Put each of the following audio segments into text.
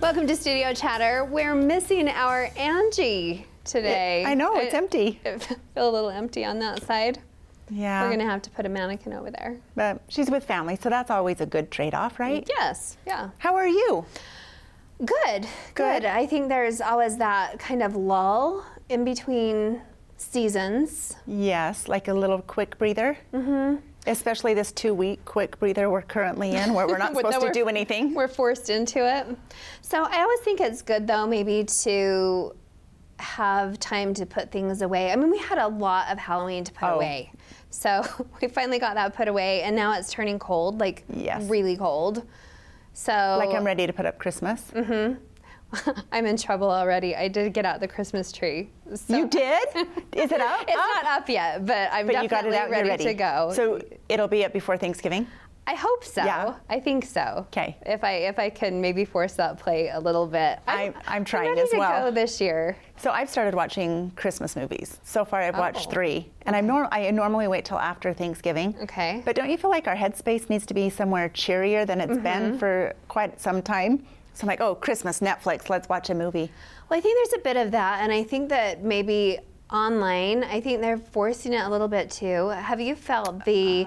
Welcome to Studio Chatter. We're missing our Angie today. I know, it's empty. I feel a little empty on that side. Yeah. We're gonna have to put a mannequin over there. But she's with family, so that's always a good trade-off, right? Yes, yeah. How are you? Good. I think there's always that kind of lull in between seasons. Yes, like a little quick breather. Mm-hmm. Especially this 2-week quick breather we're currently in, where we're not supposed to do anything. We're forced into it. So I always think it's good, though, maybe to have time to put things away. I mean, we had a lot of Halloween to put away. So we finally got that put away, and now it's turning cold, like really cold. So like I'm ready to put up Christmas. Mm-hmm. I'm in trouble already. I did get out the Christmas tree. So you did? Is it up? It's not up yet, but I'm definitely you got it out, ready to go. So it'll be up before Thanksgiving? I hope so. Yeah. I think so. Okay. If I can maybe force that play a little bit. I'm trying ready as well. to go this year. So I've started watching Christmas movies. So far I've watched 3. And I normally wait till after Thanksgiving. Okay. But don't you feel like our headspace needs to be somewhere cheerier than it's been for quite some time? So I'm like, oh, Christmas, Netflix, let's watch a movie. Well, I think there's a bit of that, and I think that maybe online, I think they're forcing it a little bit too. Have you felt the,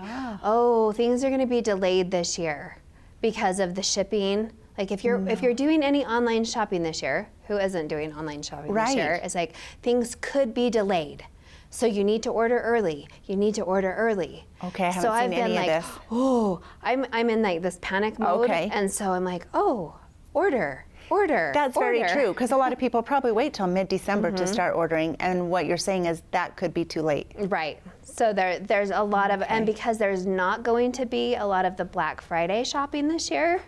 things are going to be delayed this year because of the shipping? Like if you're doing any online shopping this year, who isn't doing online shopping this year? It's like things could be delayed. So you need to order early. You need to order early. Okay, I haven't seen any of this. Oh, I'm in like this panic mode. Okay. And so I'm like, order. That's very true, because a lot of people probably wait till mid-December to start ordering, and what you're saying is that could be too late. Right. So there's a lot of, and because there's not going to be a lot of the Black Friday shopping this year,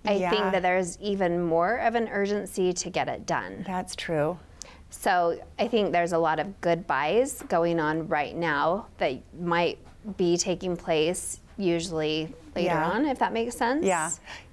I think that there's even more of an urgency to get it done. That's true. So I think there's a lot of good buys going on right now that might be taking place usually later on, if that makes sense. Yeah.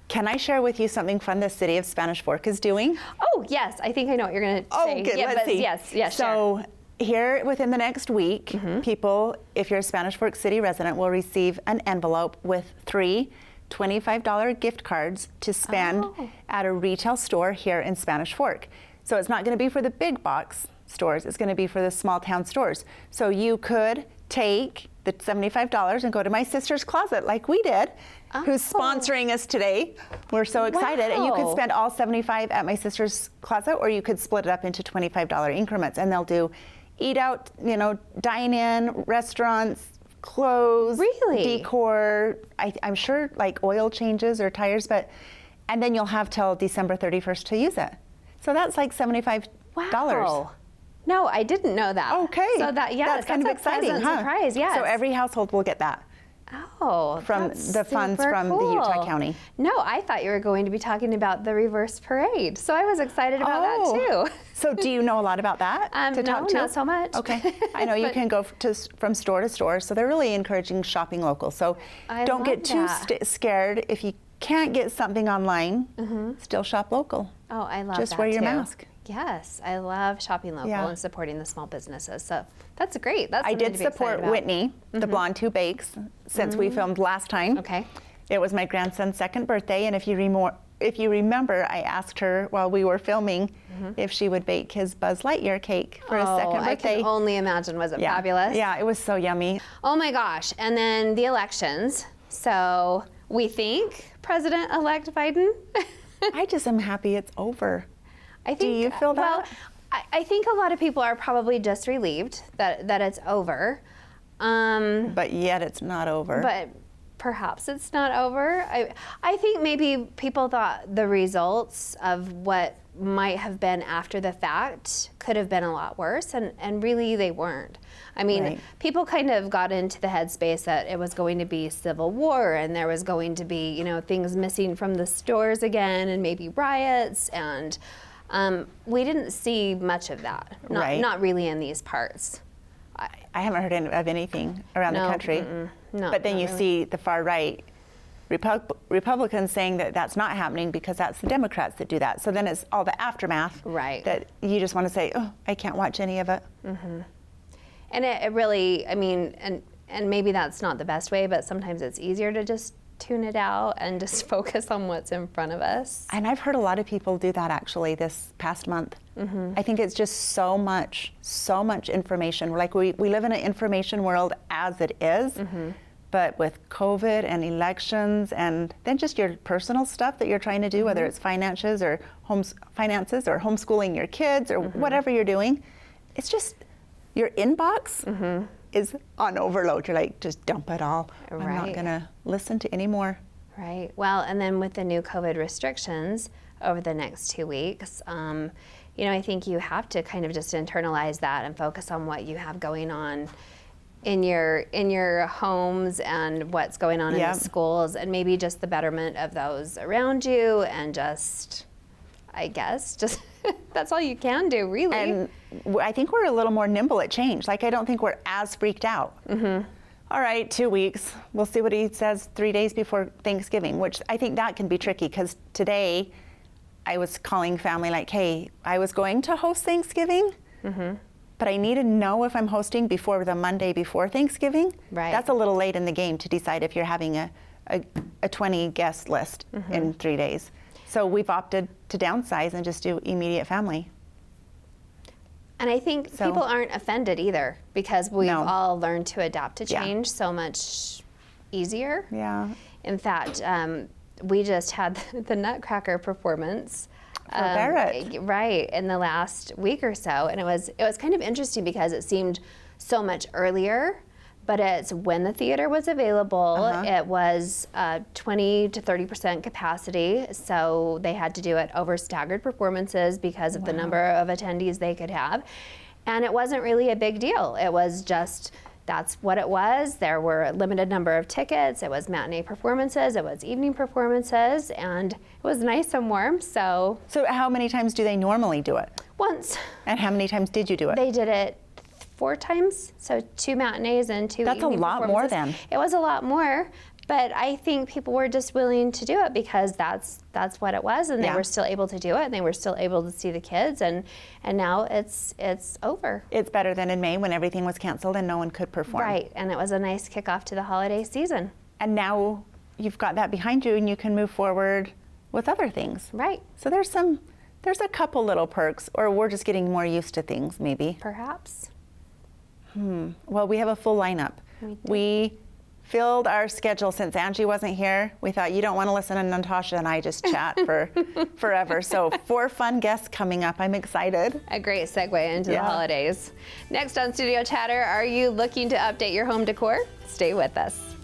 Can I share with you something fun the city of Spanish Fork is doing? Oh, yes. I think I know what you're going to say. Oh, good. Let's see. Yes, so here within the next week, people, if you're a Spanish Fork City resident, will receive an envelope with 3 $25 gift cards to spend at a retail store here in Spanish Fork. So it's not going to be for the big box stores. It's going to be for the small town stores. So you could take the $75 and go to my sister's closet like we did, who's sponsoring us today. We're so excited. And you could spend all $75 at my sister's closet, or you could split it up into $25 increments, and they'll do eat out, dine in, restaurants, clothes, decor, I'm sure like oil changes or tires, and then you'll have till December 31st to use it. So that's like $75. Wow. No, I didn't know that. Okay. So that's kind of exciting, huh? Surprise, yes. So every household will get that. Oh, from the funds from the Utah County. No, I thought you were going to be talking about the reverse parade. So I was excited about that too. So do you know a lot about that to talk to? Not so much. Okay. I know you can go from store to store. So they're really encouraging shopping local. So don't get too scared. If you can't get something online, still shop local. Oh, I love that Just wear your mask. Yes, I love shopping local and supporting the small businesses. So that's great. That's I did support Whitney, the blonde who bakes, since we filmed last time. Okay. It was my grandson's 2nd birthday, and if you remember, I asked her while we were filming if she would bake his Buzz Lightyear cake for his 2nd birthday. I can only imagine. Was it fabulous? Yeah, it was so yummy. Oh my gosh. And then the elections. So we think President-elect Biden. I just am happy it's over. Do you feel that? Well, I think a lot of people are probably just relieved that it's over. But yet it's not over. But perhaps it's not over. I think maybe people thought the results of what might have been after the fact could have been a lot worse, and really they weren't. I mean, people kind of got into the headspace that it was going to be civil war, and there was going to be, things missing from the stores again, and maybe riots, and we didn't see much of that. Not really in these parts. I haven't heard of anything around the country. No, but then you see the far right Republicans saying that that's not happening because that's the Democrats that do that. So then it's all the aftermath that you just want to say, oh, I can't watch any of it. And it really, I mean, and maybe that's not the best way, but sometimes it's easier to just tune it out and just focus on what's in front of us. And I've heard a lot of people do that actually this past month. I think it's just so much information. Like we live in an information world as it is, but with COVID and elections and then just your personal stuff that you're trying to do, whether it's finances or homeschooling your kids or whatever you're doing, it's just your inbox is on overload. You're like, just dump it all. I'm not gonna listen to any more. Right. Well, and then with the new COVID restrictions over the next 2 weeks, you know, I think you have to kind of just internalize that and focus on what you have going on in your homes and what's going on in the schools, and maybe just the betterment of those around you, and just, I guess, just that's all you can do, really. And I think we're a little more nimble at change. Like, I don't think we're as freaked out. All right, 2 weeks. We'll see what he says 3 days before Thanksgiving, which I think that can be tricky, because today I was calling family like, hey, I was going to host Thanksgiving, but I need to know if I'm hosting before the Monday before Thanksgiving. Right. That's a little late in the game to decide if you're having a 20 guest list in 3 days. So we've opted to downsize and just do immediate family. And I think people aren't offended either, because we've all learned to adapt to change so much easier. Yeah. In fact, we just had the Nutcracker performance For Barrett. right, in the last week or so, and it was kind of interesting because it seemed so much earlier, but it's when the theater was available. It was 20 to 30% capacity, so they had to do it over staggered performances because of the number of attendees they could have, and it wasn't really a big deal. It was just, that's what it was. There were a limited number of tickets. It was matinee performances. It was evening performances, and it was nice and warm. So how many times do they normally do it? Once. And how many times did you do it? They did it 4 times, so 2 matinees and 2 That's a evening lot more performances. then. It was a lot more, but I think people were just willing to do it because that's what it was, and they were still able to do it, and they were still able to see the kids, and now it's over. It's better than in May when everything was canceled and no one could perform. Right, and it was a nice kickoff to the holiday season. And now you've got that behind you and you can move forward with other things. Right. So there's a couple little perks, or we're just getting more used to things maybe. Perhaps. Well, we have a full lineup. We filled our schedule since Angie wasn't here. We thought, you don't want to listen to Natasha and I just chat for forever. So 4 fun guests coming up. I'm excited. A great segue into the holidays. Next on Studio Chatter, are you looking to update your home decor? Stay with us.